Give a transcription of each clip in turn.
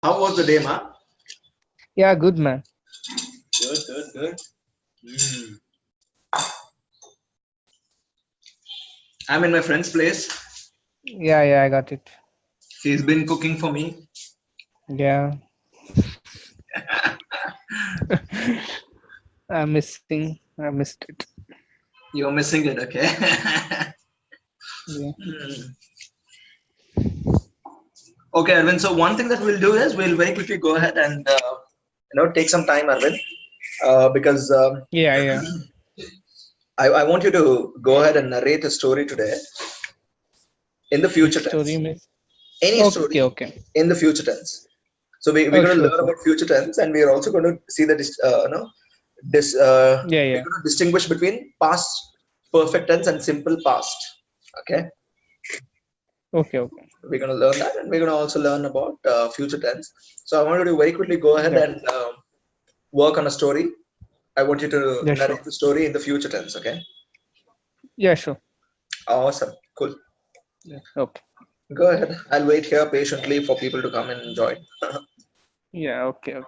How was the day, ma? Yeah, good man. Good, good, good. Mm. I'm in my friend's place. Yeah, I got it. She's been cooking for me. Yeah, I'm missing. I missed it. You're missing it, okay? Yeah, Mm. Okay, Arvind. So one thing that we'll do is we'll very quickly go ahead and take some time, Arvind, because yeah. I want you to go ahead and narrate a story today in the Which future story, tense. miss? Any Okay, story okay. in the future tense. So we're Oh, going to sure, learn sure. about future tense, and we're also going to see the we're Yeah. going to distinguish between past perfect tense and simple past. Okay, Okay. we're going to learn that, and we're going to also learn about future tense. So I want you to very quickly go ahead Yeah, and work on a story. I want you to yeah, sure. narrate the story in the future tense. Okay, Yeah, sure. awesome, cool. Yeah, okay. Go ahead. I'll wait here patiently for people to come and join. Yeah, okay.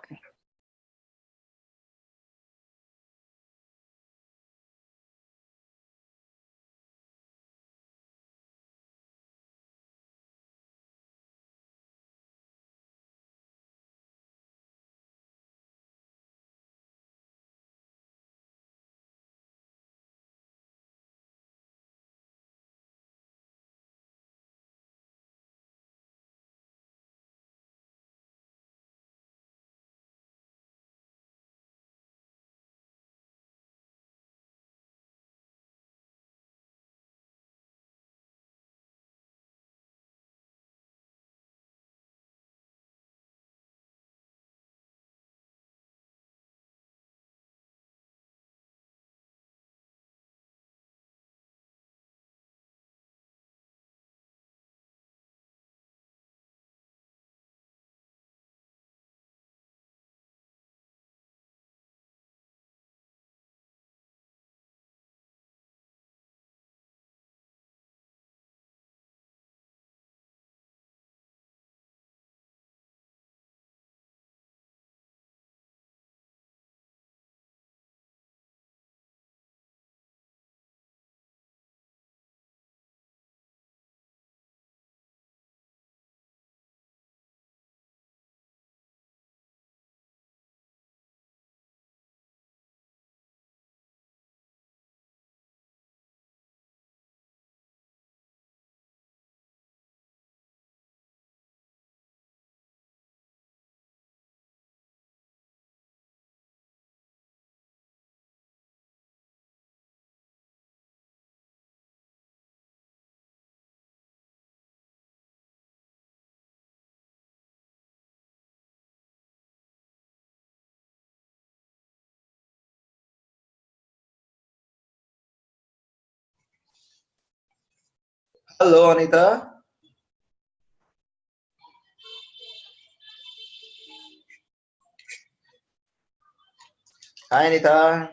Hello, Anita. Hi, Anita.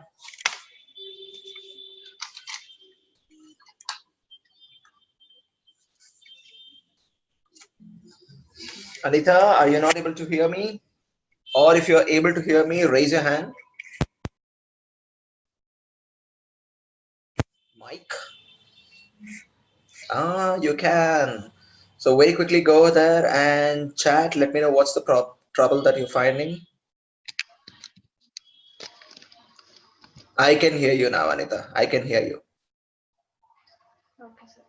Anita, are you not able to hear me? Or if you're able to hear me, raise your hand. Mike. Ah, you can. So very quickly go there and chat. Let me know what's the trouble that you're finding. I can hear you now, Anita. I can hear you. Okay, sir.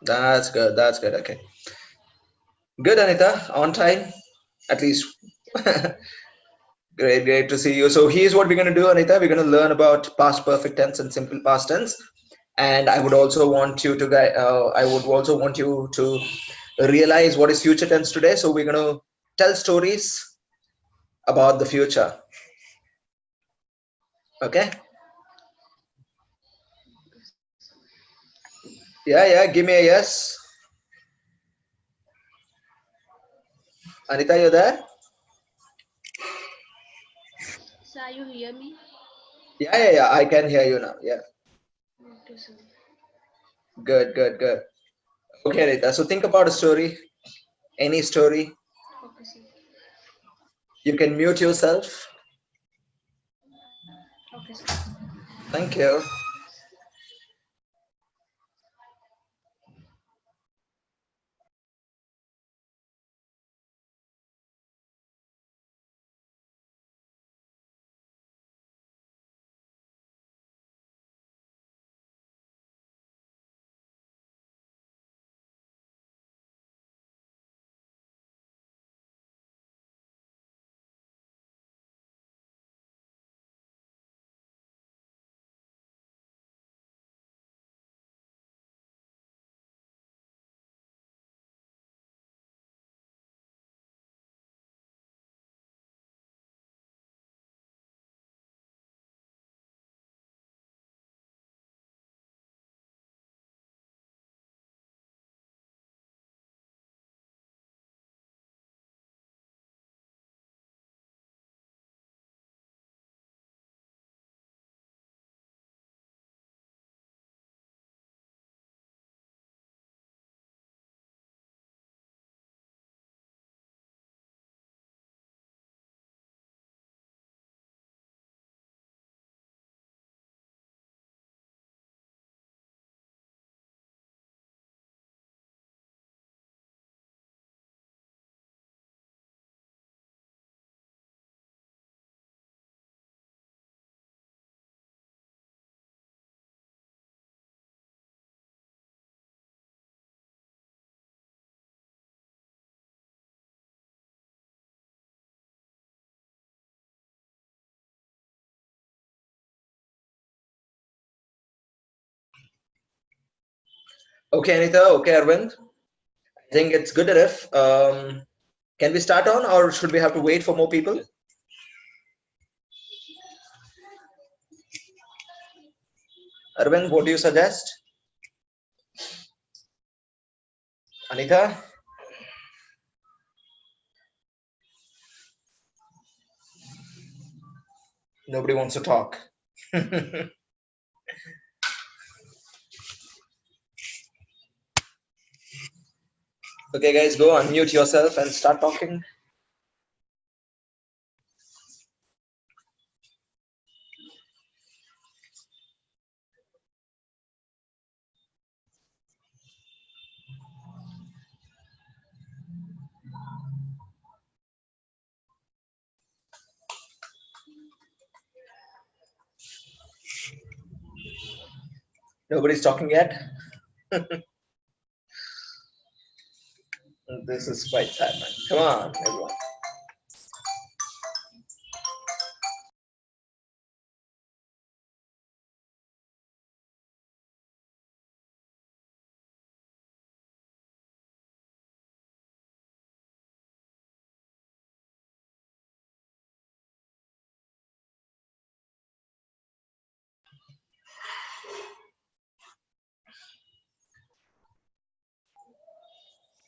That's good. That's good. Okay. Good, Anita. On time, at least. Great, great to see you. So here's what we're going to do, Anita. We're going to learn about past perfect tense and simple past tense. And I would also want you to I would also want you to realize what is future tense today. So we're going to tell stories about the future. Okay? Yeah, yeah. Give me a yes. Anita, you there? Sir, you hear me? Yeah, yeah, yeah. I can hear you now. Yeah. Okay, sir. Good, good, good. Okay, Anita. So think about a story, any story. Okay, sir. You can mute yourself. Okay, sir. Thank you. Okay, Anita. Okay, Arvind. I think it's good enough. Can we start on, or should we have to wait for more people? Arvind, what do you suggest? Anita? Nobody wants to talk. Okay, guys, go unmute yourself and start talking. Nobody's talking yet. This is quite sad, man. Come on, everyone.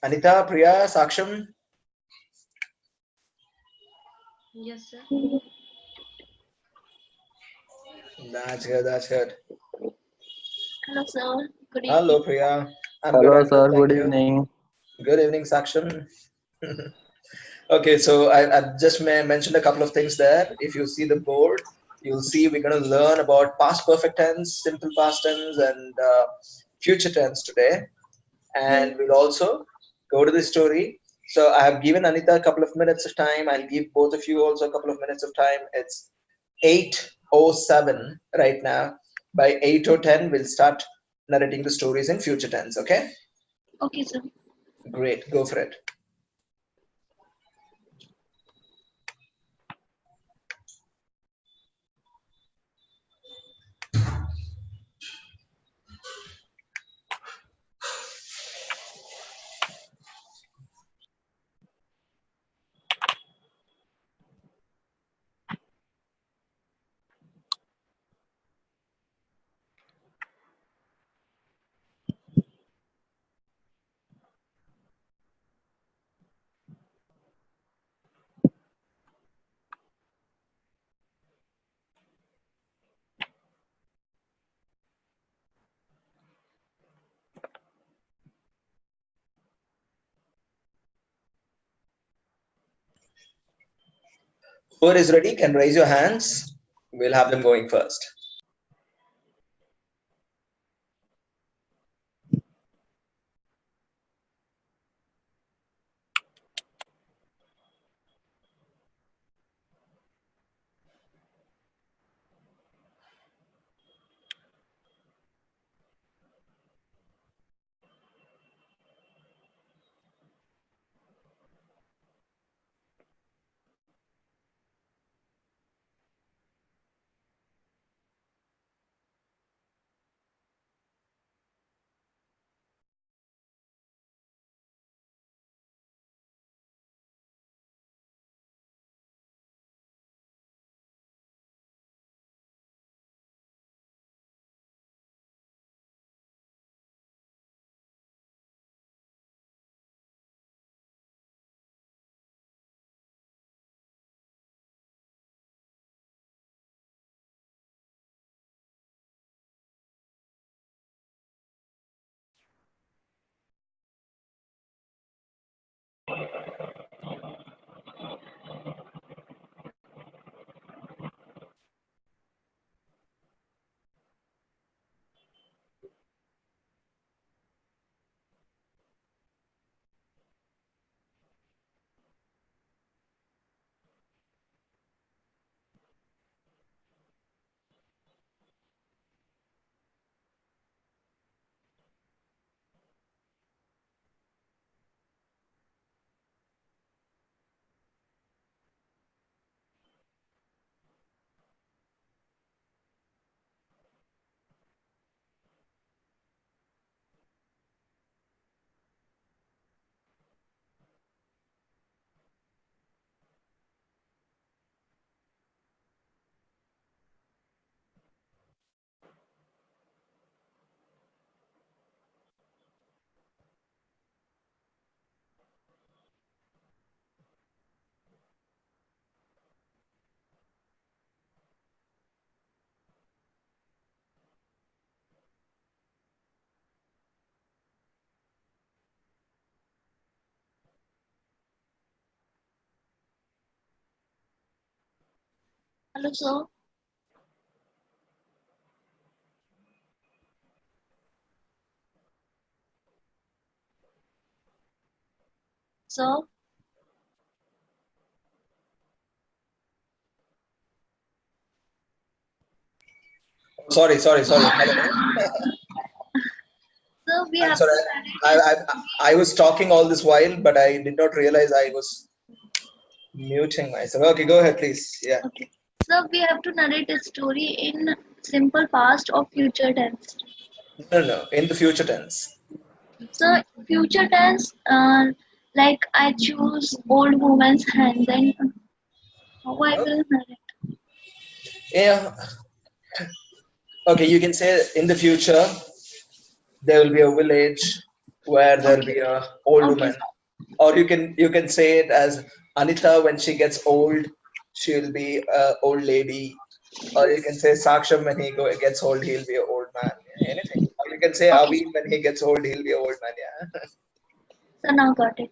Anita, Priya, Saksham. Yes, sir. That's good. That's good. Hello, sir. Good Hello, evening. Priya. I'm good. Hello, I'm good. sir. Thank Good you. evening. Good evening, Saksham. Okay, so I just mentioned a couple of things there. If you see the board, you'll see we're going to learn about past perfect tense, simple past tense, and future tense today. And we'll also go to the story. So I have given Anita a couple of minutes of time. I'll give both of you also a couple of minutes of time. It's 8:07 right now. By 8:10, we'll start narrating the stories in future tense. Okay? Okay, sir. Great. Go for it. Whoever is ready can raise your hands. We'll have them going first. Hello, sir. Sir. Sorry. Hello. Sir, we I'm have sorry. to narrate I, a I story. I was talking all this while, but I did not realize I was muting myself. Okay, go ahead, please. Yeah. Okay. Sir, we have to narrate a story in simple past or future tense. No. In the future tense. So future tense, like I choose old woman's hand, then how I Okay. will narrate. Yeah. Okay. You can say in the future there will be a village where there will Okay, be a old okay, woman, or you can say it as Anita when she gets old, she'll be a old lady, or you can say Saksham when gets old, he'll be an old man. Anything. Or you can say okay. Aveen when he gets old, he'll be an old man. Yeah. So now got it.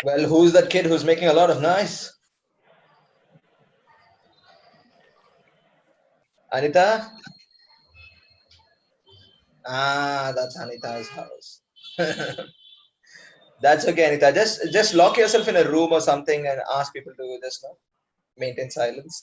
Well, who's that kid who's making a lot of noise? Anita? Ah, that's Anita's house. That's okay, Anita. Just lock yourself in a room or something and ask people to just maintain silence.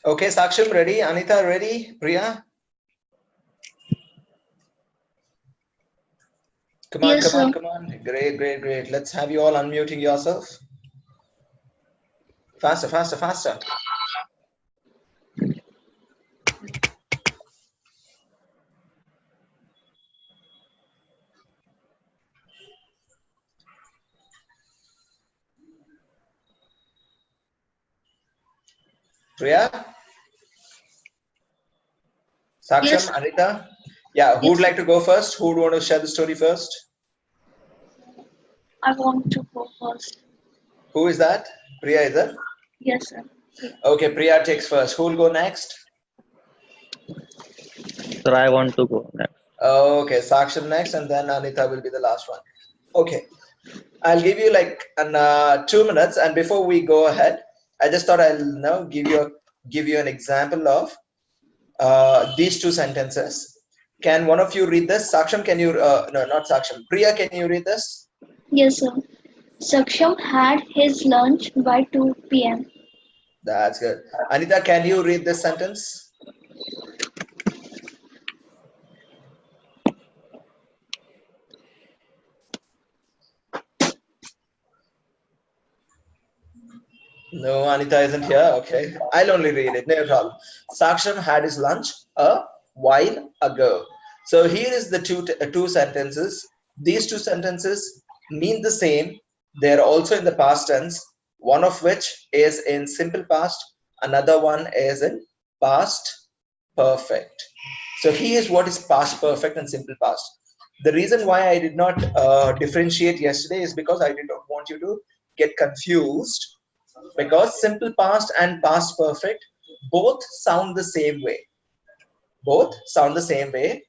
Okay, Saksham ready? Anita ready? Priya? Come on, Yes, come on, sir. come on. Great, great, great. Let's have you all unmuting yourself. Faster, faster, faster. Priya? Yes, Saksham? Anita? Yeah, who would yes, like to go first? Who would want to share the story first? I want to go first. Who is that? Priya, is it? Yes, sir. Okay, Priya takes first. Who will go next? Sir, I want to go next. Okay, Saksham next, and then Anita will be the last one. Okay, I'll give you like 2 minutes, and before we go ahead, I just thought I'll now give you an example of these two sentences. Can one of you read this? Saksham, can you? No, not Saksham. Priya, can you read this? Yes, sir. Saksham had his lunch by 2 p.m. That's good. Anita, can you read this sentence? No, Anita isn't here. Okay, I'll only read it. No problem. Saksham had his lunch a while ago. So here is the two sentences. These two sentences mean the same. They're also in the past tense. One of which is in simple past. Another one is in past perfect. So here's what is past perfect and simple past. The reason why I did not differentiate yesterday is because I did not want you to get confused, because simple past and past perfect both sound the same way. Both sound the same way.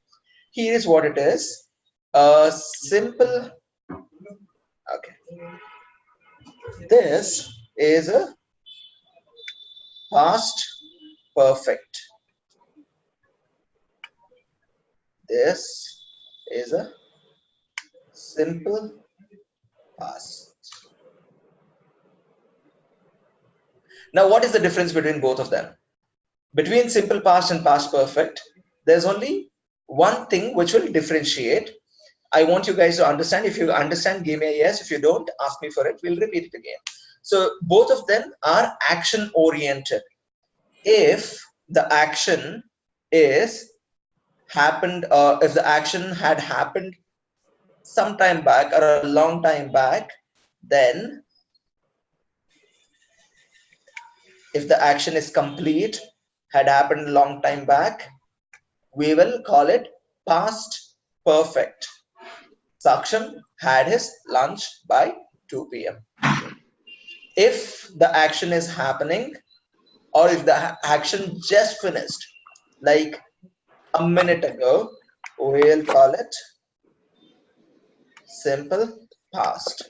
Here is what it is. Simple. Okay. This is a past perfect. This is a simple past. Now, what is the difference between both of them? Between simple past and past perfect, there's only one thing which will differentiate. I want you guys to understand. If you understand, give me a yes. If you don't, ask me for it. We'll repeat it again. So both of them are action oriented. If the action is happened, if the action had happened some time back or a long time back, then if the action is complete, had happened a long time back, we will call it past perfect. Saksham had his lunch by 2 p.m. If the action is happening, or if the action just finished, like a minute ago, we'll call it simple past.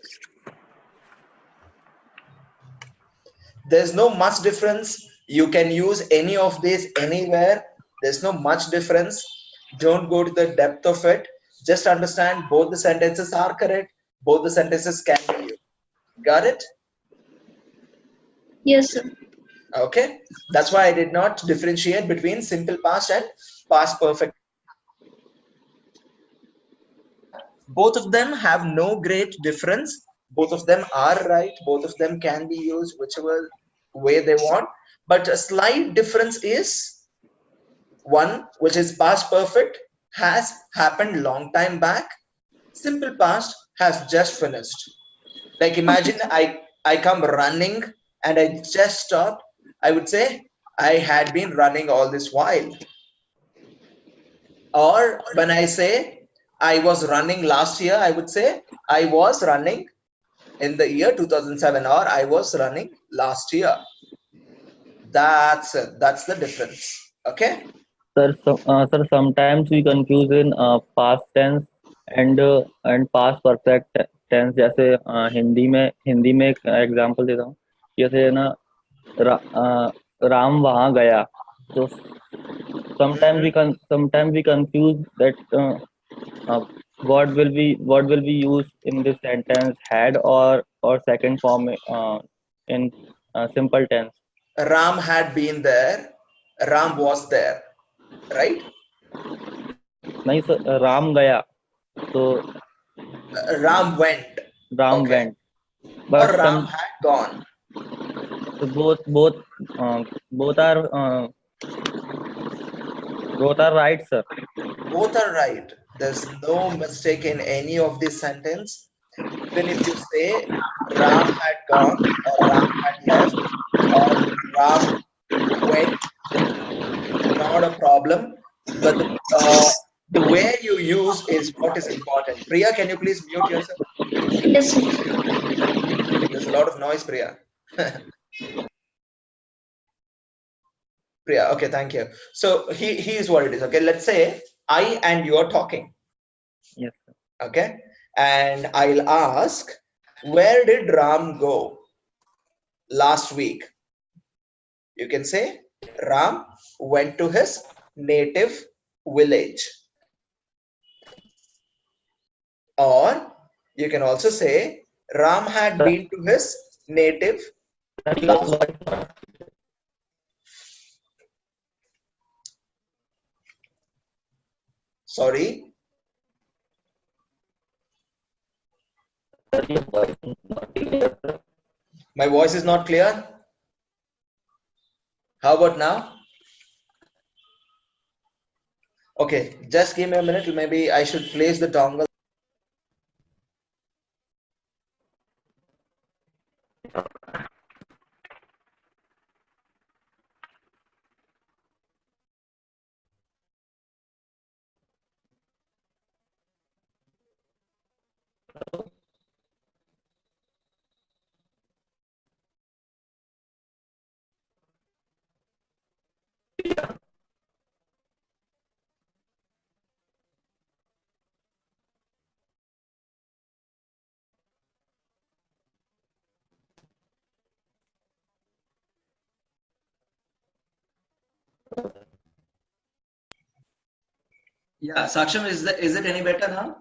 There's no much difference. You can use any of these anywhere. There's no much difference. Don't go to the depth of it. Just understand both the sentences are correct. Both the sentences can be used. Got it? Yes, sir. Okay. That's why I did not differentiate between simple past and past perfect. Both of them have no great difference. Both of them are right. Both of them can be used whichever way they want. But a slight difference is one, which is past perfect, has happened long time back. Simple past has just finished. Like imagine I come running and I just stopped. I would say I had been running all this while. Or when I say I was running last year, I would say I was running in the year 2007, or I was running last year. That's it. That's the difference. Okay. Sir, sometimes we confuse in past tense and past perfect tense. जैसे हिंदी में एक example देता हूँ. जैसे ना राम वहाँ गया. So sometimes we confuse that what will be used in this sentence, had or second form in simple tense. Ram had been there. Ram was there. Right? नहीं सर, राम गया तो Ram went. Ram Okay. went, but Or Ram had gone. so both are right, sir. Both are right. There's no mistake in any of this sentence. Even if you say Ram had gone, or Ram had left, or Ram went, not a problem. But the way you use is what is important. Priya, can you please mute yourself? Yes, sir. There's a lot of noise, Priya. Priya, okay, thank you. So here's what it is. Okay, let's say I and you are talking. Yes, sir. Okay, and I'll ask, where did Ram go last week? You can say Ram went to his native village. Or you can also say Ram had been to his native last. Sorry. My voice is not clear. How about now? Okay, just give me a minute. Maybe I should place the dongle. Yeah, Saksham, is it any better now?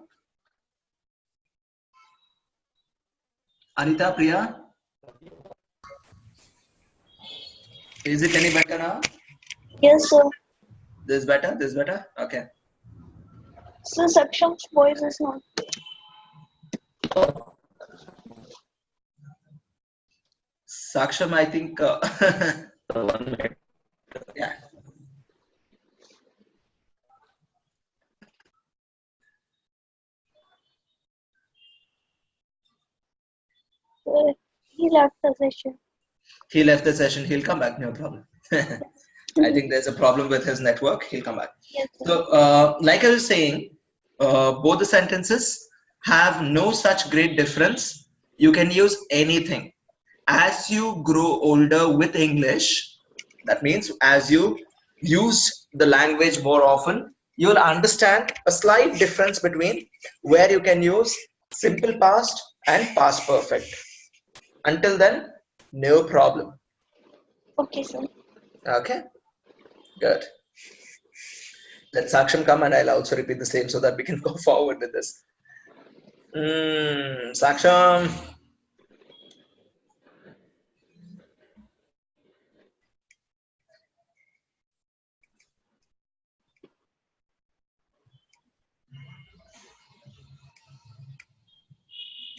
Anita, Priya, is it any better now? Yes, sir. This is better? This is better? Okay. So Saksham's voice is not. Saksham, I think. 1 minute. Yeah. He left the session. He left the session. He'll come back. No problem. I think there's a problem with his network. He'll come back. Yes, sir. So, like I was saying, both the sentences have no such great difference. You can use anything. As you grow older with English, that means as you use the language more often, you'll understand a slight difference between where you can use simple past and past perfect. Until then, no problem. Okay, sir. Okay, good. Let Saksham come and I'll also repeat the same so that we can go forward with this. Saksham.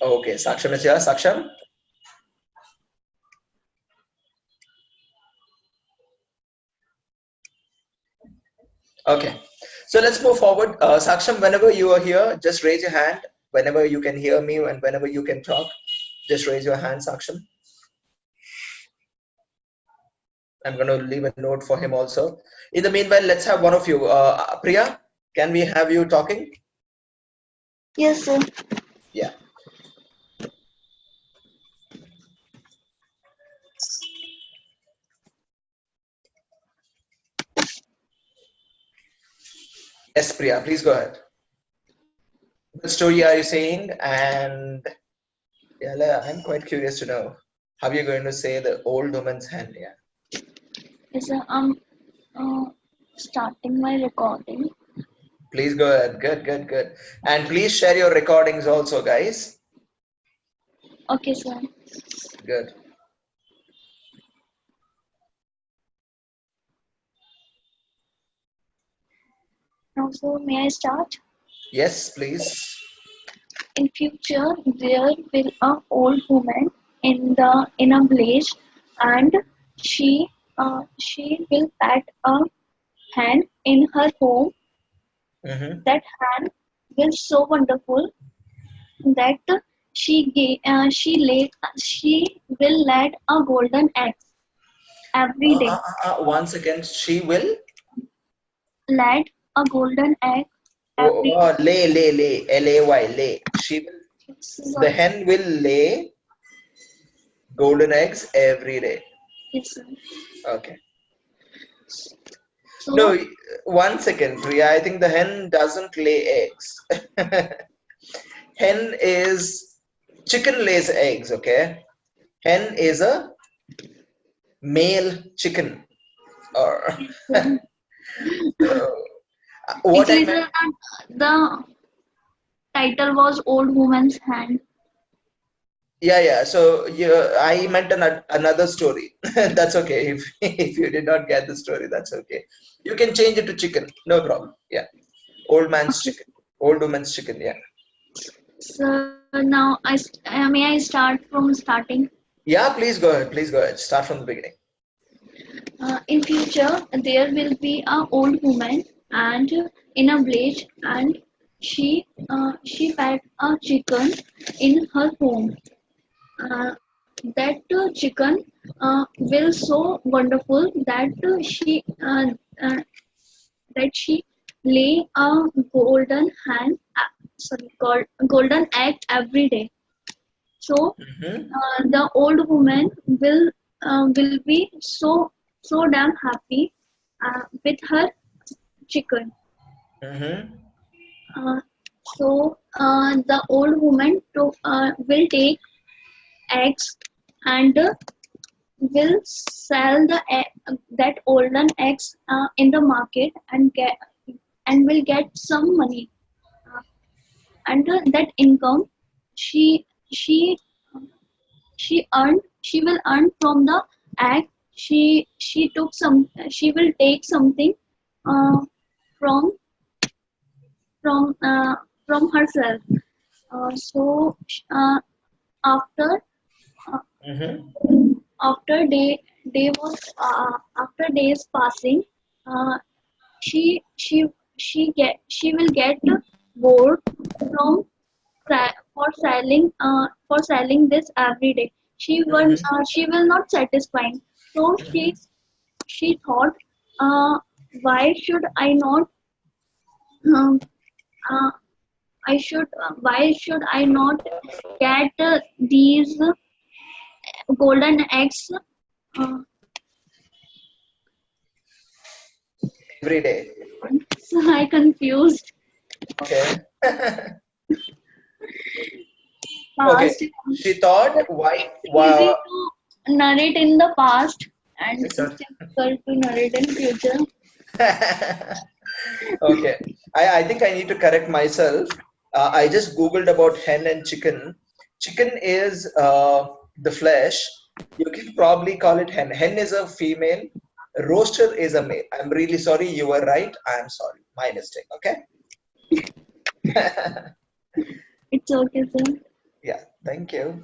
Okay, Saksham is here. Saksham. Okay, so let's move forward. Saksham, whenever you are here, just raise your hand. Whenever you can hear me and whenever you can talk, just raise your hand, Saksham. I'm going to leave a note for him also. In the meanwhile, let's have one of you. Priya, can we have you talking? Yes, sir. Yeah. Yes, Priya, please go ahead. What story are you saying? And yeah, I'm quite curious to know how you're going to say the old woman's hand. Yeah. Yes, sir. I'm starting my recording. Please go ahead. Good, good, good. And please share your recordings also, guys. Okay, sir. Good. Now, so may I start? Yes, please. In future, there will a old woman in a village, and she she will pat a hand in her home. Mm-hmm. That hand will so wonderful that she will lay a golden egg every day. Once again, she will. Lay a golden egg Oh, every lay, Lay, lay. She will. The day. hen will lay golden eggs every day. Yes, Okay. so No, one second, Priya. I think the hen doesn't lay eggs. Hen is chicken lays eggs. Okay. Hen is a male chicken. Or what I actually, meant. the title was Old Woman's Hand. Yeah. So I meant another story. That's okay. If you did not get the story, that's okay. You can change it to chicken. No problem. Yeah. Old man's Okay. chicken. Old woman's chicken. Yeah. So now may I start from starting? Yeah. Please go ahead. Please go ahead. Start from the beginning. In future, there will be a old woman and in a village, and she fed a chicken in her home. That chicken will so wonderful that she lay a golden hand golden egg every day. So Mm-hmm. the old woman will be so damn happy with her chicken. Mm-hmm. Uh, the old woman will take eggs and will sell that golden eggs in the market and will get some money. And that income she she she will earn from the egg. She will take something uh, from from uh, from herself. So after uh, Mm-hmm. after after days passing, uh, she will get bored from for selling this every day. Mm-hmm. She will not satisfy. So she thought, uh, why should I not um, uh, why should I not get these golden eggs? Uh, Every day. so I confused Okay. Okay. past. She thought, why? Easy to narrate in the past. and Yes, it's sir. difficult to narrate in future. Okay. I think I need to correct myself. I just Googled about hen and chicken. Chicken is the flesh. You can probably call it hen. Hen is a female. Roaster is a male. I'm really sorry. You were right. I'm sorry. My mistake. Okay. It's okay, sir. Yeah. Thank you.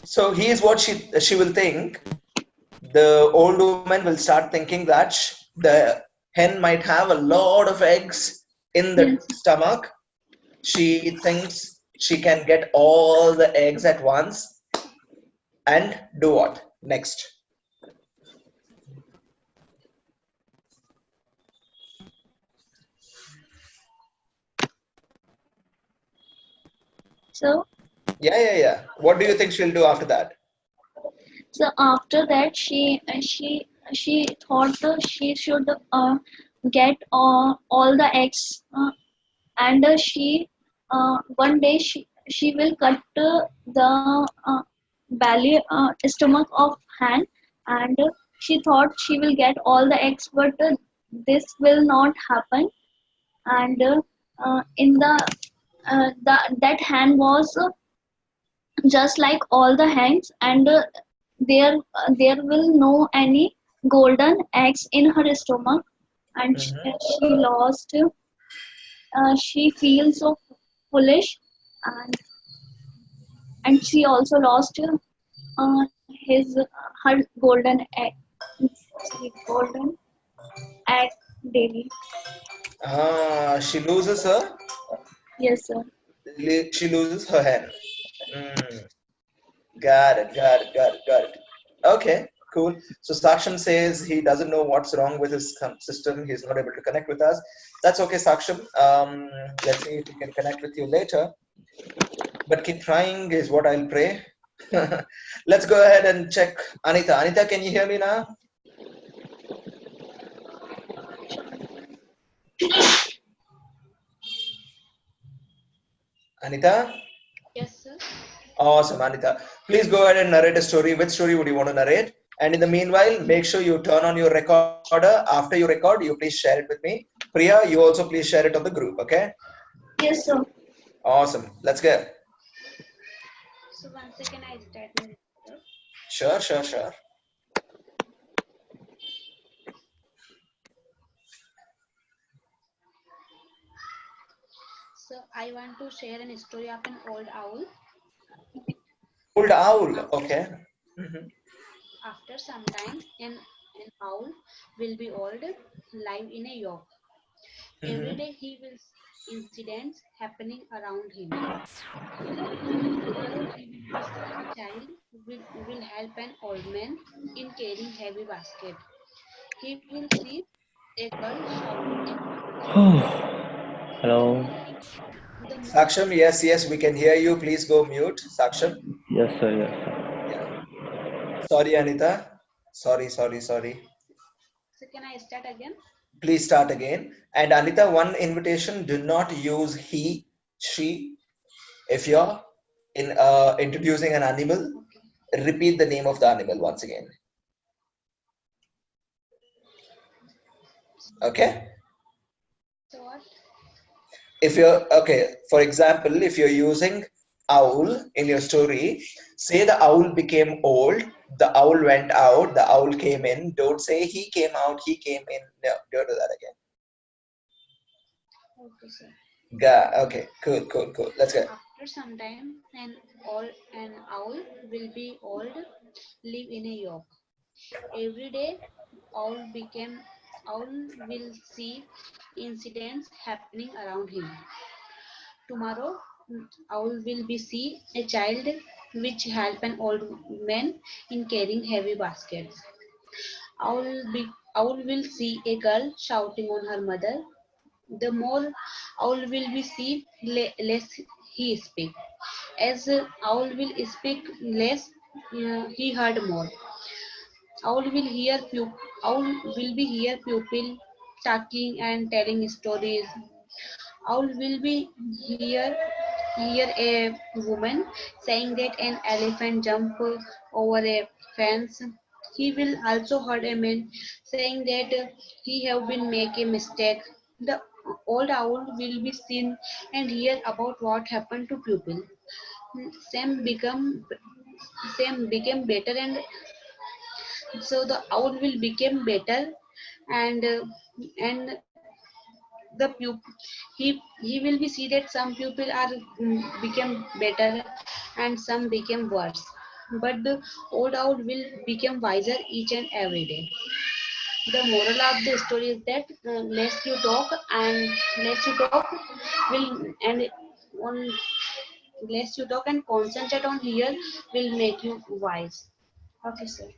So here's what she will think. The old woman will start thinking that the hen might have a lot of eggs in the Yes. stomach. She thinks she can get all the eggs at once and do what next? So, Yeah. What do you think she'll do after that? so after that, she thought she should get all the eggs, and one day she will cut the belly stomach of hen, and she thought she will get all the eggs, but this will not happen. And in the that hen was just like all the hens, and there will no any golden eggs in her stomach, and Mhm. she lost. She feels so foolish, and she also lost her golden egg. Sorry, golden egg daily. She loses her. Yes, sir. She loses her hen. Mm, got it. Okay, cool. So Saksham says he doesn't know what's wrong with his system. He's not able to connect with us. That's okay, Saksham. Let's see if we can connect with you later. But keep trying is what I'll pray. Let's go ahead and check Anita. Anita, can you hear me now? Anita? Yes, sir. Awesome, Anita. Please go ahead and narrate a story. Which story would you want to narrate? And in the meanwhile, make sure you turn on your recorder. After you record, you please share it with me. Priya, you also please share it on the group, okay? Yes, sir. Awesome. Let's go. So one second, I start my record. Sure. So I want to share an story of an old owl. Old owl, okay. Mhm. After some time, an owl will be old, live in a yolk. Every Mhm. day he will see incidents happening around him. Tomorrow he will see a child will help an old man in carrying heavy basket. He will see a girl shouting at her mother. Hello. The more Saksham, yes, we can hear you. Please go mute. Saksham. Yes, sir. Yes, sir. Yeah. Sorry, Anita. Sorry. so can I start again? Please start again. And Anita, one invitation, do not use he, she. If you're introducing an animal, Okay. repeat the name of the animal once again. Okay? So what? If you're, okay, for example, if you're using owl in your story, say the owl became old, the owl went out, the owl came in. Don't say he came out, he came in. No, don't do that again. Okay, sir. Okay, cool. Let's go. After some time, an owl will be old, live in a yolk. Every day, owl will see incidents happening around him. Tomorrow, owl will be see a child which help an old man in carrying heavy baskets. Owl be Owl will see a girl shouting on her mother. The more owl will be see, less he speak. As owl will speak less, he heard more. Owl will hear owl will be hear pupil talking and telling stories. Owl will be hear hear a woman saying that an elephant jumped over a fence, he will also heard a man saying that he have been make a mistake. The old owl will be seen and hear about what happened to pupil. Sam become Sam became better, and so the owl will become better, and the he will be see that some people are become better and some become worse, but the old owl will become wiser each and every day. The moral of the story is that less you talk and less you talk will and on less you talk and concentrate on here will make you wise. Okay, sir.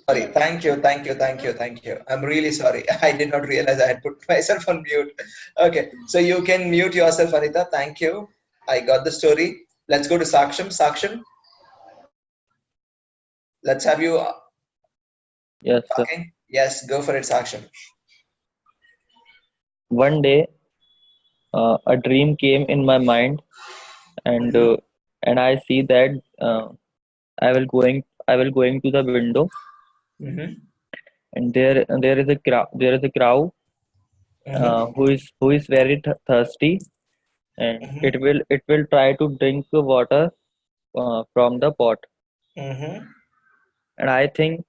Sorry. Thank you. I'm really sorry. I did not realize I had put myself on mute. Okay. So you can mute yourself, Anita. Thank you. I got the story. Let's go to Saksham. Saksham, let's have you Yes, sir. talking. Yes, go for it, Saksham. One day, a dream came in my mind, and Mm-hmm. I see that I will going to the window, Mm-hmm. and there is a crow Mm-hmm. who is very thirsty, and Mm-hmm. it will try to drink water from the pot. Mm-hmm. And I think,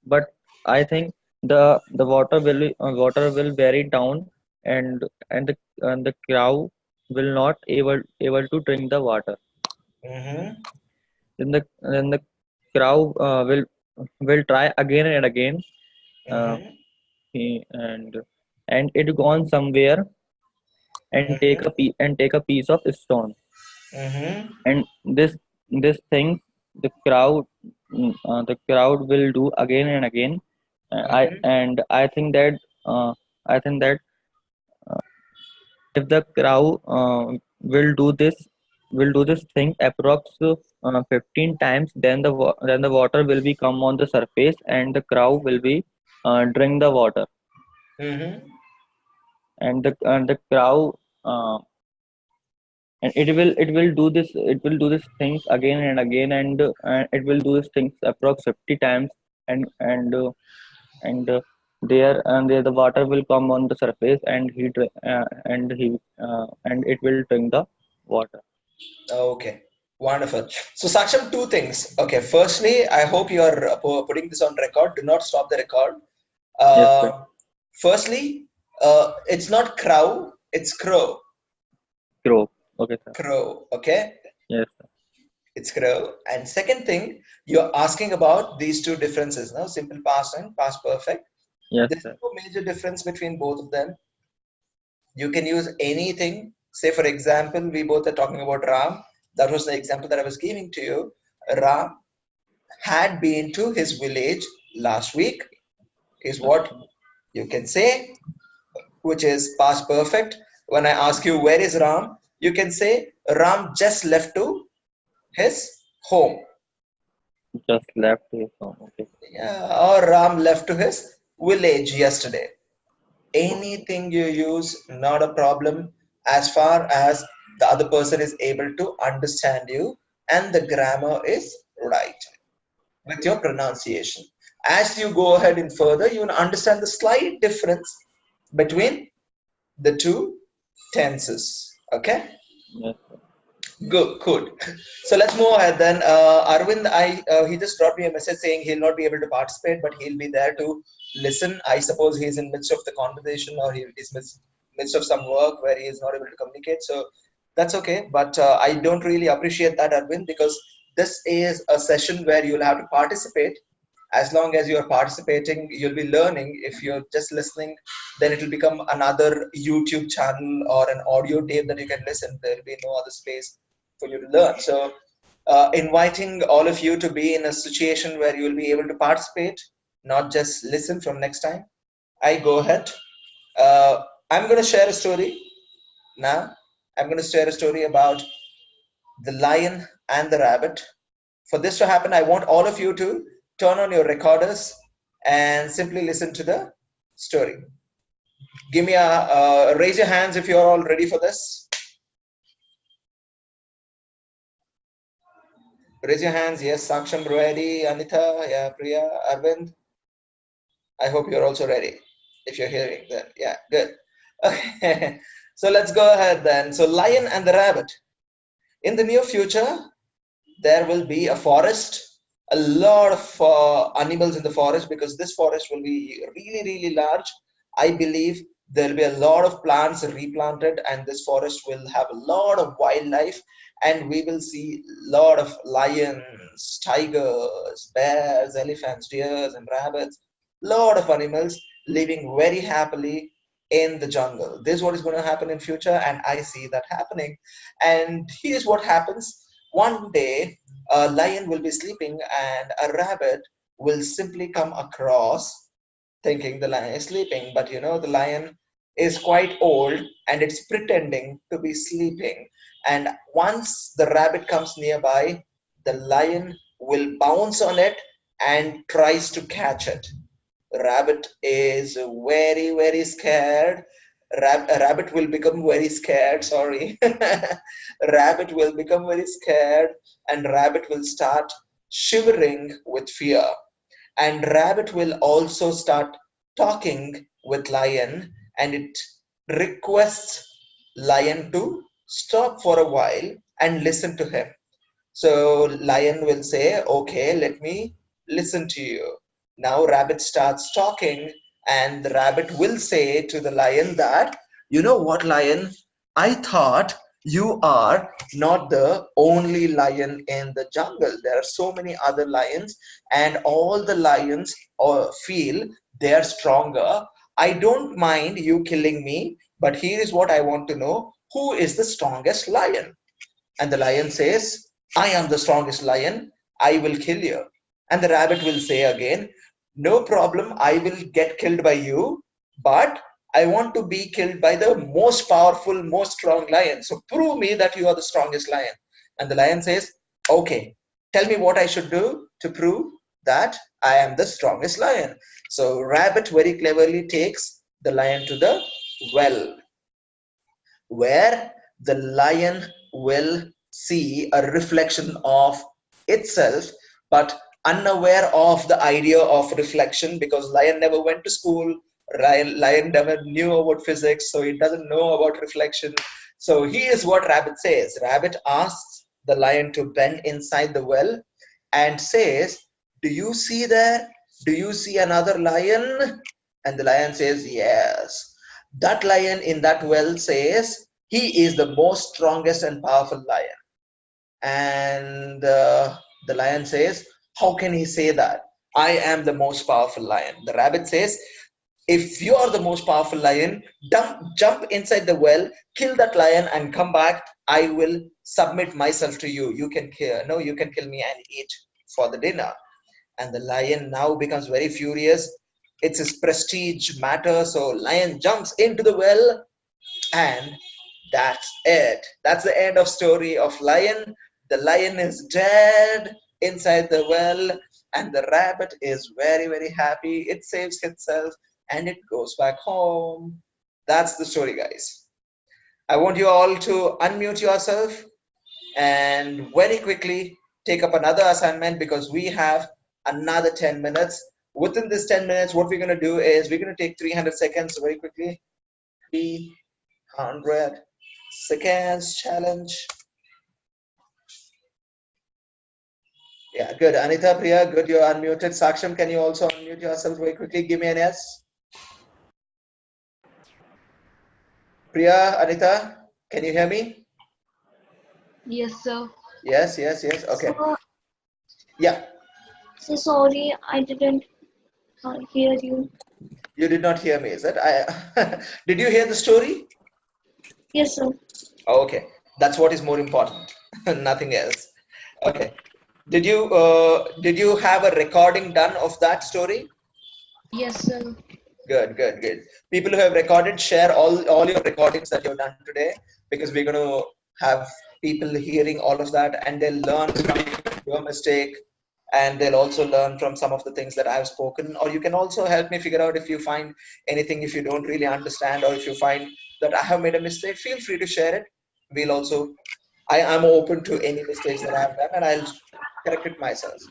but I think water will vary down, and the cow will not able to drink the water. Mm-hmm. Then the cow will try again and again. Uh, Mm-hmm. and it gone somewhere and Mm-hmm. take a piece of stone, Mm-hmm. and this thing the crowd the crowd will do again and again. Mm-hmm. I think that uh, I think that if the crowd will do this thing approx 15 times, then the water will be come on the surface, and the crowd will be drink the water. Mm-hmm. And the crowd uh, and it will do this things again and again, and it will do these things approx 50 times, and and there the water will come on the surface, and it will drink the water. Okay. Wonderful. So, Saksham, two things. Okay. Firstly, I hope you are putting this on record. Do not stop the record. Yes, sir. Uh, Firstly, it's not crow, it's crow. Crow. Okay, sir. Crow. Okay. Yes, sir. It's crow. And second thing, you're asking about these two differences now, simple past and past perfect. Yes, There's sir. no major difference between both of them. You can use anything. Say, for example, we both are talking about Ram. That was the example that I was giving to you. Ram had been to his village last week, is what you can say, which is past perfect. When I ask you, where is Ram? You can say, Ram just left to his home. Just left his home. Okay. Yeah, or Ram left to his village yesterday. Anything you use, not a problem, as far as the other person is able to understand you and the grammar is right with your pronunciation. As you go ahead and further, you will understand the slight difference between the two tenses. Okay. Yes, sir. Good. So let's move ahead then. Arvind, he just dropped me a message saying he'll not be able to participate, but he'll be there to listen. I suppose he's in midst of the conversation, or he's midst of some work where he is not able to communicate. So that's okay. But I don't really appreciate that, Arvind, because this is a session where you'll have to participate. As long as you're participating, you'll be learning. If you're just listening, then it'll become another YouTube channel or an audio tape that you can listen. There'll be no other space for you to learn. So, inviting all of you to be in a situation where you will be able to participate, not just listen from next time. I go ahead. I'm going to share a story now. I'm going to share a story about the lion and the rabbit. For this to happen, I want all of you to turn on your recorders and simply listen to the story. Give me a raise your hands if you're all ready for this. Raise your hands. Yes, Saksham ready. Anita, yeah, Priya, Arvind. I hope you're also ready. If you're hearing, then yeah, good. Okay, so let's go ahead then. So, lion and the rabbit. In the near future, there will be a forest, a lot of animals in the forest, because this forest will be really, really large. I believe there will be a lot of plants replanted, and this forest will have a lot of wildlife, and we will see a lot of lions, tigers, bears, elephants, deers, and rabbits, lot of animals living very happily in the jungle. This is what is going to happen in future, and I see that happening. And here's what happens. One day a lion will be sleeping and a rabbit will simply come across, thinking the lion is sleeping, but the lion is quite old and it's pretending to be sleeping. And once the rabbit comes nearby, the lion will bounce on it and tries to catch it. Rabbit is very, very scared. Rabbit will become very scared, sorry. Rabbit will become very scared, and rabbit will start shivering with fear. And rabbit will also start talking with lion, and it requests lion to stop for a while and listen to him. So lion will say, okay, let me listen to you. Now rabbit starts talking, and the rabbit will say to the lion that, you know what, lion, I thought you are not the only lion in the jungle. There are so many other lions, and all the lions feel they are stronger. I don't mind you killing me, but here is what I want to know. Who is the strongest lion? And the lion says, I am the strongest lion. I will kill you. And the rabbit will say again, no problem. I will get killed by you, but I want to be killed by the most powerful, most strong lion. So prove me that you are the strongest lion. And the lion says, okay, tell me what I should do to prove that I am the strongest lion. So rabbit very cleverly takes the lion to the well, where the lion will see a reflection of itself, but unaware of the idea of reflection, because lion never went to school. Lion never knew about physics, so he doesn't know about reflection. So here's what rabbit says. Rabbit asks the lion to bend inside the well and says, do you see there? Do you see another lion? And the lion says, yes. That lion in that well says he is the most strongest and powerful lion. And the lion says, how can he say that? I am the most powerful lion. The rabbit says, if you are the most powerful lion, jump inside the well, kill that lion and come back. I will submit myself to you. You can kill me and eat for the dinner. And the lion now becomes very furious. It's his prestige matter. So lion jumps into the well, and that's it. That's the end of story of lion. The lion is dead inside the well, and the rabbit is very, very happy. It saves itself and it goes back home. That's the story, guys. I want you all to unmute yourself and very quickly take up another assignment, because we have another 10 minutes. Within this 10 minutes, what we're going to do is we're going to take 300 seconds very quickly. 300 seconds challenge. Yeah, good. Anita, Priya, good. You're unmuted. Saksham, can you also unmute yourself very quickly? Give me an yes. Priya, Anita, can you hear me? Yes, sir. Yes. Okay. So, Yeah. so sorry, I didn't hear you. You did not hear me, is it? Did you hear the story? Yes, sir. Okay. That's what is more important. Nothing else. Okay. Did you have a recording done of that story? Yes, sir. Good. People who have recorded, share all your recordings that you've done today, because we're going to have people hearing all of that, and they'll learn from your mistake, and they'll also learn from some of the things that I've spoken. Or you can also help me figure out if you find anything, if you don't really understand, or if you find that I have made a mistake, feel free to share it. We'll also, I am open to any mistakes that I have done, and I'll correct it myself.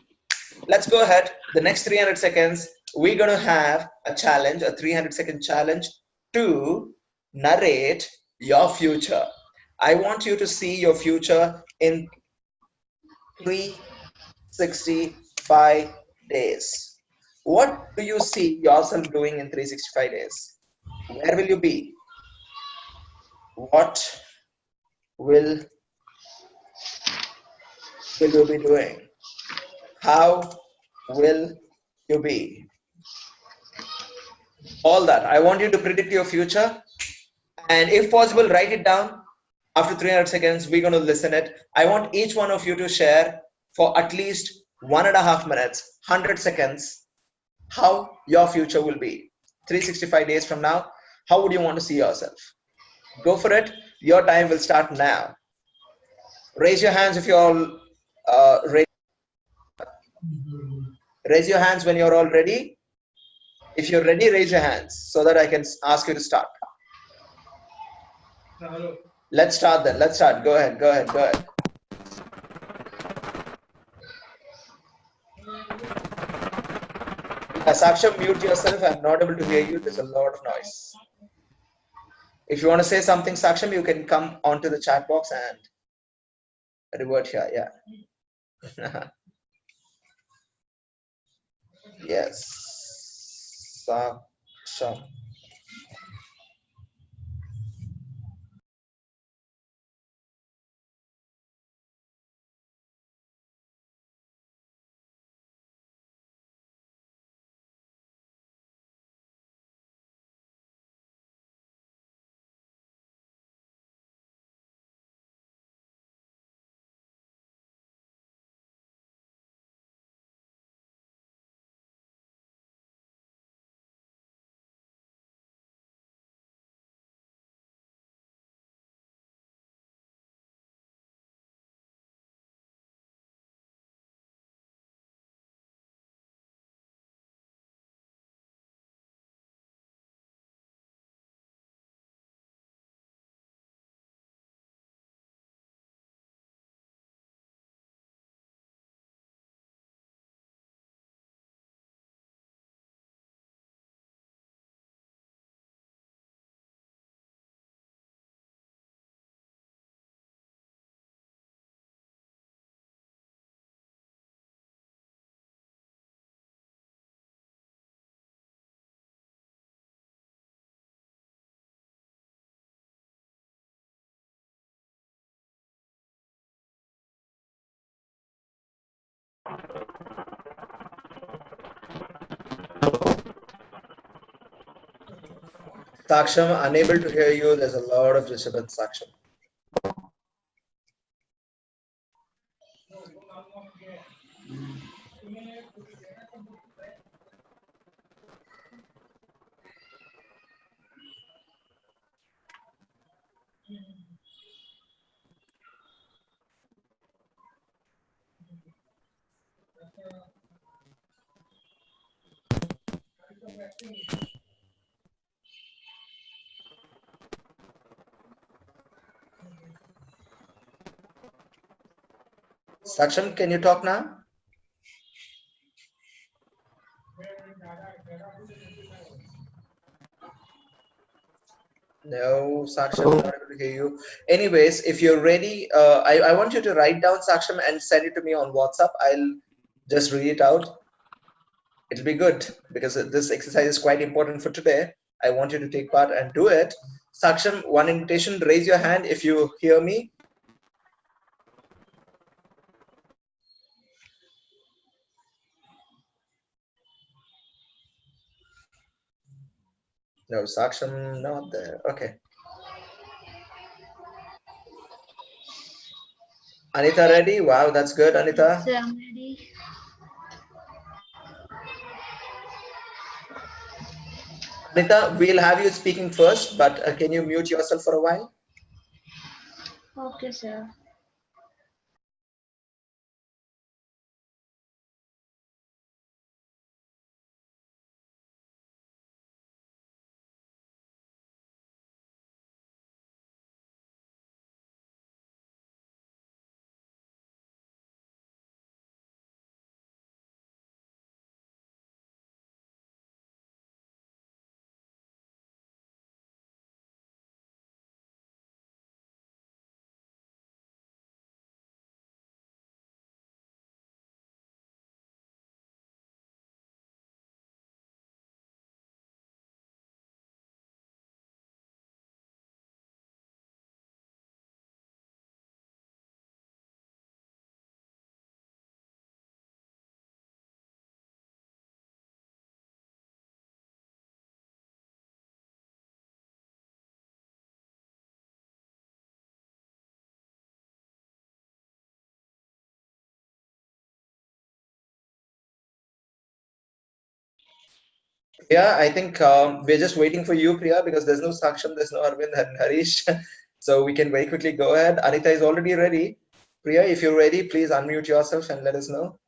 Let's go ahead. The next 300 seconds, we're going to have a challenge, a 300-second challenge to narrate your future. I want you to see your future in 365 days. What do you see yourself doing in 365 days? Where will you be? What will you be doing? How will you be? All that. I want you to predict your future, and if possible, write it down. After 300 seconds, we're going to listen it. I want each one of you to share for at least 1.5 minutes, 100 seconds, how your future will be. 365 days from now, how would you want to see yourself? Go for it. Your time will start now. Raise your hands if you're all ready. Raise your hands when you're all ready. If you're ready, raise your hands so that I can ask you to start. Let's start then. Let's start. Go ahead. Go ahead. Go ahead. Saksha, mute yourself. I'm not able to hear you. There's a lot of noise. If you want to say something, Saksham, you can come onto the chat box and revert here. Yeah. Yes. Saksham. Saksham, unable to hear you. There's a lot of disturbance, Saksham. Saksham, can you talk now? No, Saksham, I'm not able to hear you. Anyways, if you're ready, I want you to write down Saksham and send it to me on WhatsApp. I'll just read it out. It'll be good because this exercise is quite important for today. I want you to take part and do it. Saksham, one invitation, raise your hand if you hear me. No, Saksham, not there. Okay. Anita, ready? Wow, that's good, Anita. Sir, I'm ready. Anita, we'll have you speaking first, but can you mute yourself for a while? Okay, sir. Yeah, I think we're just waiting for you, Priya, because there's no Saksham, there's no Arvind and Harish. So we can very quickly go ahead. Anita is already ready. Priya, if you're ready, please unmute yourself and let us know.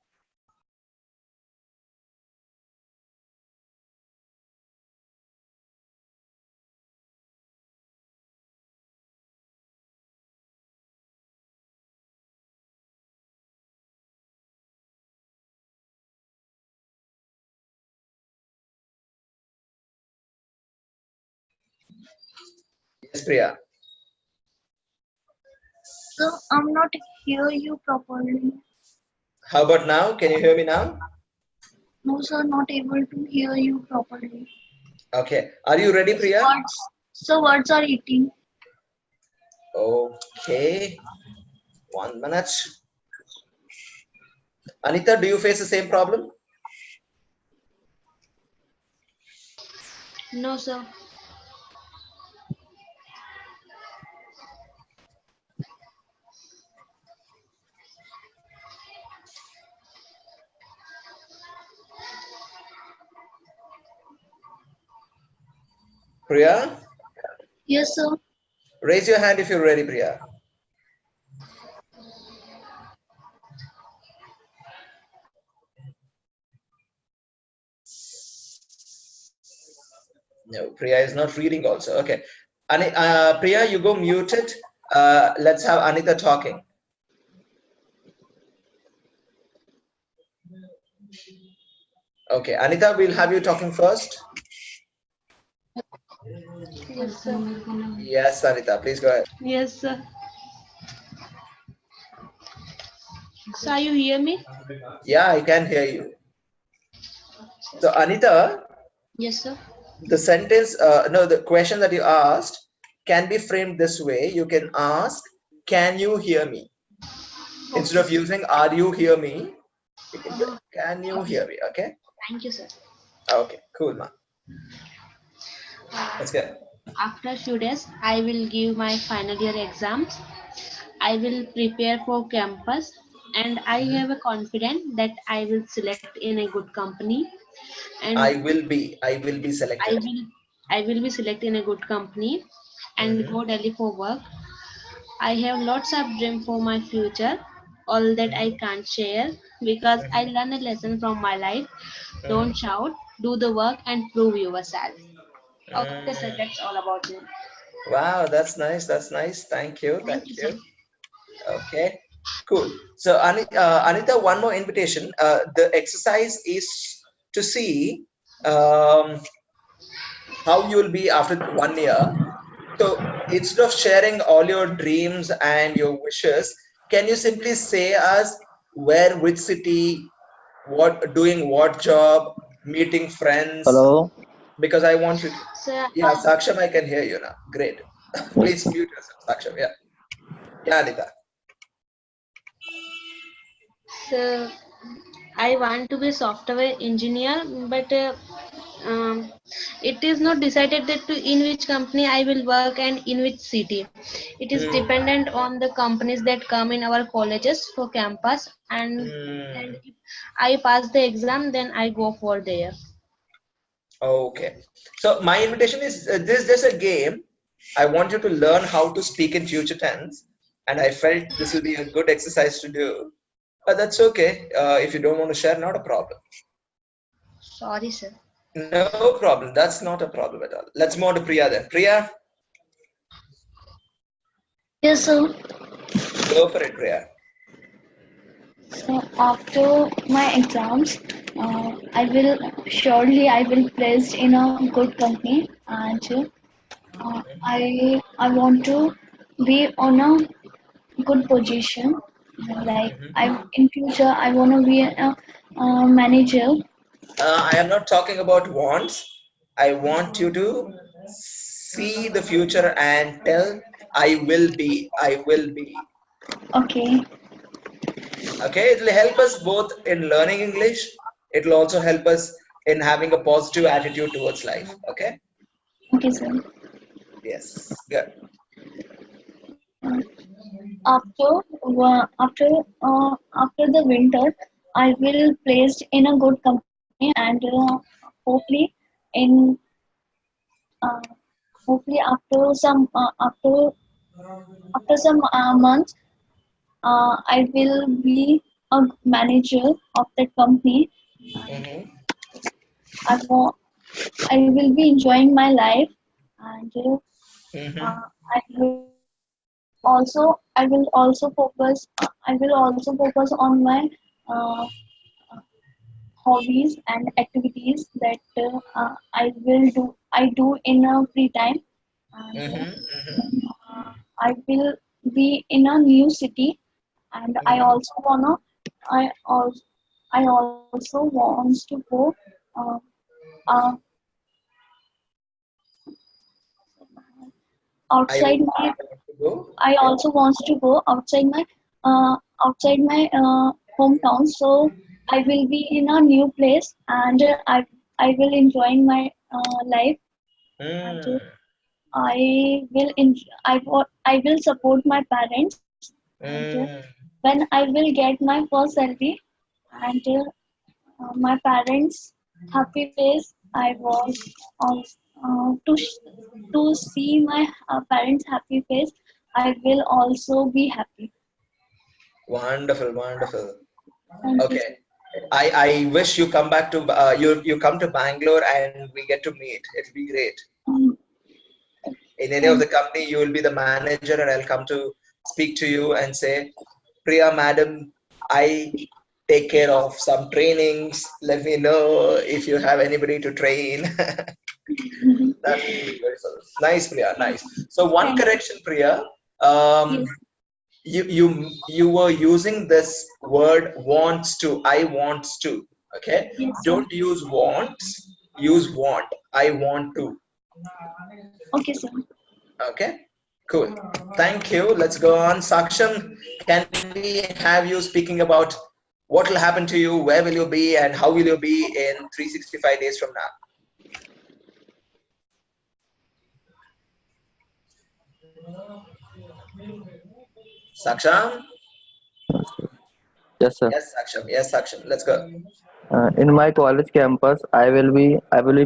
Yes, Priya. So I'm not hear you properly. How about now? Can you hear me now? No, sir, not able to hear you properly. Okay. Are you ready, Priya? Words. So words are eating. Okay. 1 minute. Anita, do you face the same problem? No, sir. Priya, Yes, sir. raise your hand if you're ready, Priya. No, Priya is not reading also. Okay. Priya, you go muted. Let's have Anita talking. Okay, Anita, we'll have you talking first. Yes, sir. Yes, Anita, please go ahead. Yes, sir. So you hear me? Yeah, I can hear you. So, Anita, Yes, sir. the sentence, no, the question that you asked can be framed this way. You can ask, can you hear me? Instead Okay, of sir. using, are you hear me? You can do, can you Okay, hear sir. me? Okay. Thank you, sir. Okay, cool, man. Uh, Let's go. After a few days, I will give my final year exams. I will prepare for campus, and I have a confidence that I will select in a good company, and I will be I selected. will I will be selected in a good company and Mhm, go Delhi for work. I have lots of dream for my future, all that I can't share because I mhm, learn a lesson from my life. Don't mhm, shout, do the work and prove yourself. Okay, sir, mm. that's all about me. Wow, that's nice. That's nice. Thank you. Thank you, Thank sir. you. Okay, cool. So, Anita, one more invitation. The exercise is to see um, how you will be after 1 year. So, instead of sharing all your dreams and your wishes, can you simply say us where, which city, what, doing what job, meeting friends? Hello. Because I want you to. Sir, Yeah, Saksham, I can hear you now. Great. Please mute yourself, Saksham. Yeah. Yeah, Anita. sir, I want to be software engineer, but it is not decided that to in which company I will work and in which city. It is Mm, dependent on the companies that come in our colleges for campus, and mm. if I pass the exam, then I go for there. Okay. So my invitation is this is just a game. I want you to learn how to speak in future tense, and I felt this will be a good exercise to do. But that's okay. If you don't want to share, not a problem. Sorry, sir. No problem. That's not a problem at all. Let's move on to Priya then. Priya, Yes, sir. go for it, Priya. So after my exams, I will placed in a good company, and I want to be on a good position. Like Mhm. I in future, I want to be a manager. I am not talking about wants. I want you to see the future and tell, I will be. I will be. Okay, Okay, it will help us both in learning English. It will also help us in having a positive attitude towards life. Okay, okay, sir. yes, good. After after the winter, I will placed in a good company, and hopefully in hopefully after some months, I will be a manager of that company. Mm-hmm. I wa- I will be enjoying my life, and Mm-hmm. I will I will also focus. I will also focus on my uh, hobbies and activities that I do in a free time, and Mm-hmm. Mm-hmm. I will be in a new city, and Mm-hmm. I also I also wants to go uh, uh, I outside want my to go. I Yeah. also wants to go outside my hometown. So I will be in a new place, and I will enjoying my life, and Mm. I will support my parents, and Mm. when I will get my first salary, and my parents happy face, I was also to see my parents happy face, I will also be happy. Wonderful, wonderful. Thank you, Okay. sir. I wish you come back to you come to Bangalore and we get to meet. It'll be great. Mm, In any of thank the company, you will be the manager, and I'll come to speak to you and say, Priya, madam, I take care of some trainings. Let me know if you have anybody to train. you. That will be very nice, Priya. Nice. So one Thank you. correction, Priya. Um, Yes, you were using this word wants to. I wants to. Okay. yes, sir. Don't use wants. Use want. I want to. Okay, sir. Okay. Cool. Thank you. Let's go on. Saksham, can we have you speaking about what will happen to you, where will you be, and how will you be in 365 days from now? Saksham? Yes, sir. Yes, Saksham. Yes, Saksham. Let's go. In my college campus, I will be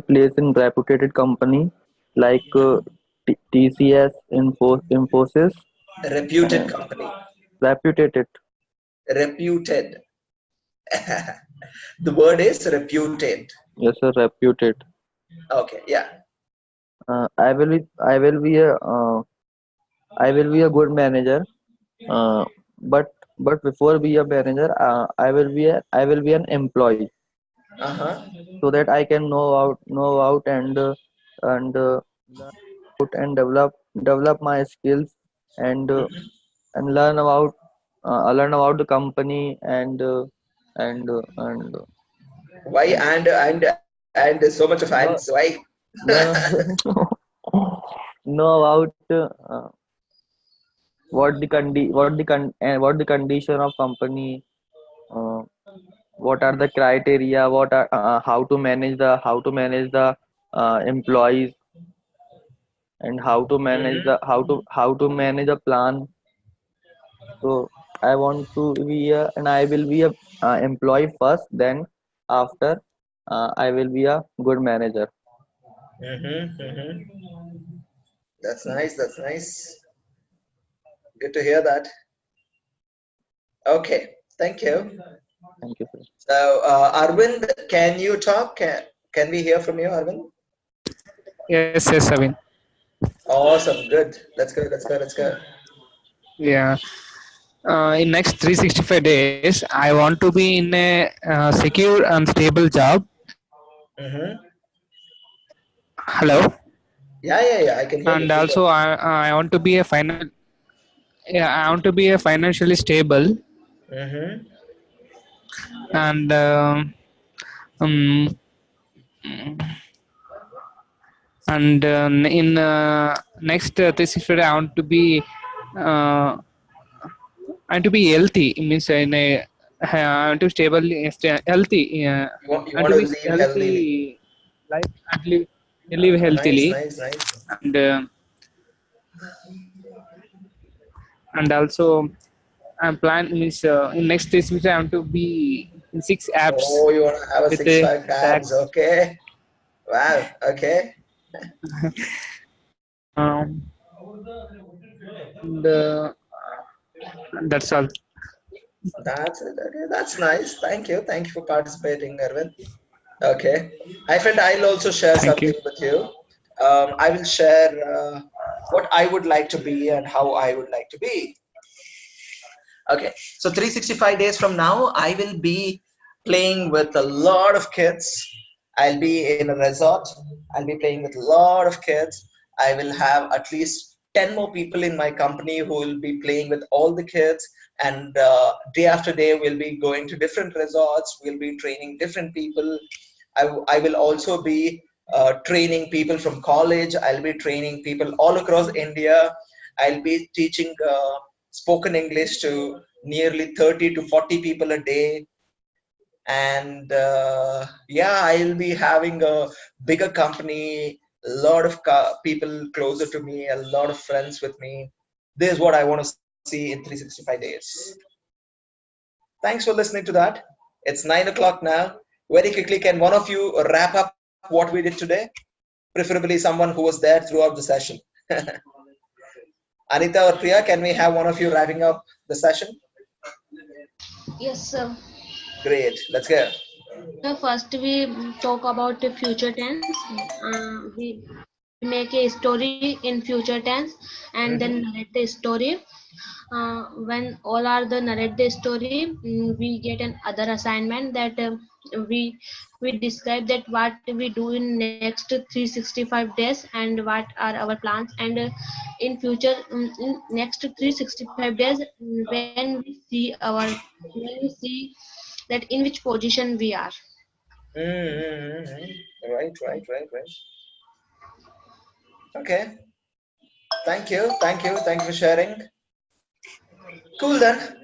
placed in reputed company like TCS, Infosys, Reputed and company. reputed. Reputed. The word is reputed. Yes, sir, reputed. Okay. Yeah. I will be a good manager. Uh, but before be a manager, I will be an employee, Uh-huh. so that I can know out and learn out and develop my skills, and and learn about the company, and Why and and so much of hands? Why? learn learn know about what the condition of company, uh, what are the criteria, what are how to manage the employees, and Mm-hmm. how to manage a plan. So I want to be and I will be a employee first, then after I will be a good manager. Mm-hmm. Mm-hmm. That's nice. That's nice. Good to hear that. Okay. Thank you. Thank you, sir. So, Arvind, can you talk? Can we hear from you, Arvind? Yes, yes, Aveen. Awesome. Good. Let's go. Let's go. Let's go. Yeah. In next 365 days, I want to be in a secure and stable job. Mm-hmm. Hello. Yeah, yeah, yeah. I can hear you. And Please go also, ahead. I want to be a final. Yeah, I want to be a financially stable, Mm-hmm. and um, in next 365 days, uh, I want to be healthy. It means in a I want to stable, healthy. I want You to want be to live healthily. healthy life and live Nice, healthily, nice, nice. and uh, and also I'm plan means in next 365 days I want to be in 6 apps Oh, you want to have a with six a pack abs? tax. Okay. Wow. Okay. Um, and, that's all. That's it. Okay. That's nice. Thank you. Thank you for participating, Arvind. Okay. I felt I'll also share Thank you. something with you. I will share what I would like to be and how I would like to be. Okay. So 365 days from now, I will be playing with a lot of kids. I'll be in a resort. I'll be playing with a lot of kids. I will have at least 10 more people in my company who will be playing with all the kids. And day after day, we'll be going to different resorts. We'll be training different people. I will also be training people from college. I'll be training people all across India. I'll be teaching spoken English to nearly 30 to 40 people a day. And yeah, I'll be having a bigger company, a lot of people closer to me, a lot of friends with me. This is what I want to see in 365 days. Thanks for listening to that. It's 9 o'clock now. Very quickly, can one of you wrap up what we did today? Preferably someone who was there throughout the session. Anita or Priya, can we have one of you wrapping up the session? Yes, sir. Great. Let's go. So first we talk about the future tense. We make a story in future tense and then Mm-hmm. narrate the story. When all are the narrate the story, we get an other assignment that we we describe that what we do in next 365 days and what are our plans and in future in next 365 days when we see that in which position we are. Mm-hmm. Right. Okay. Thank you for sharing. Cool then.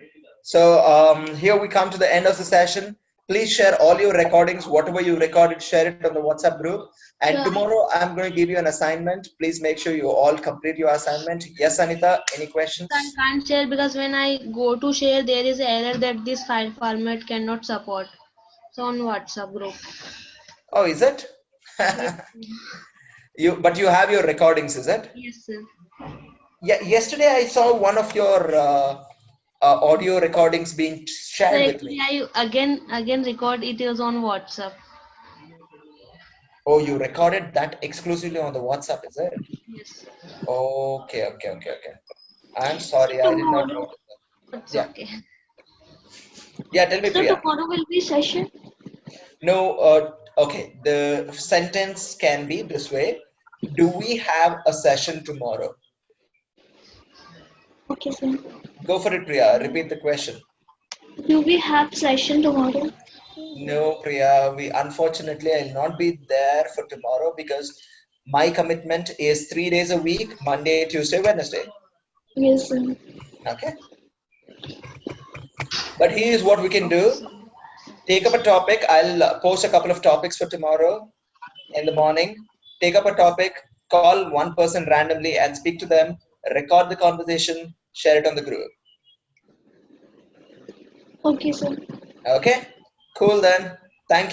So here we come to the end of the session. Please share all your recordings, whatever you recorded, share it on the WhatsApp group. And So tomorrow I'm going to give you an assignment. Please make sure you all complete your assignment. Yes, Anita, any I questions? can't share because when I go to share, there is error that this file format cannot support. So on WhatsApp group. Oh, is it? Yes, But you have your recordings, is it? yes, sir. Yeah. Yesterday I saw one of your audio recordings being So shared with actually, me. I again record it is on WhatsApp. Oh, you recorded that exclusively on the WhatsApp, is it? Yes. Okay. I'm So sorry, I did not tomorrow, notice that. It's Yeah, okay. yeah. Tell me, so Priya. tomorrow will be session. No, okay. The sentence can be this way. Do we have a session tomorrow? Okay, sir. Go for it, Priya. Repeat the question. Do we have session tomorrow? No, Priya. We unfortunately I'll not be there for tomorrow because my commitment is 3 days a week: Monday, Tuesday, Wednesday. Yes, sir. Okay. But here's what we can Okay, do. sir. Take up a topic. I'll post a couple of topics for tomorrow in the morning. Take up a topic, call one person randomly and speak to them, record the conversation, share it on the group. Okay, sir. Okay? Cool then. Thank you.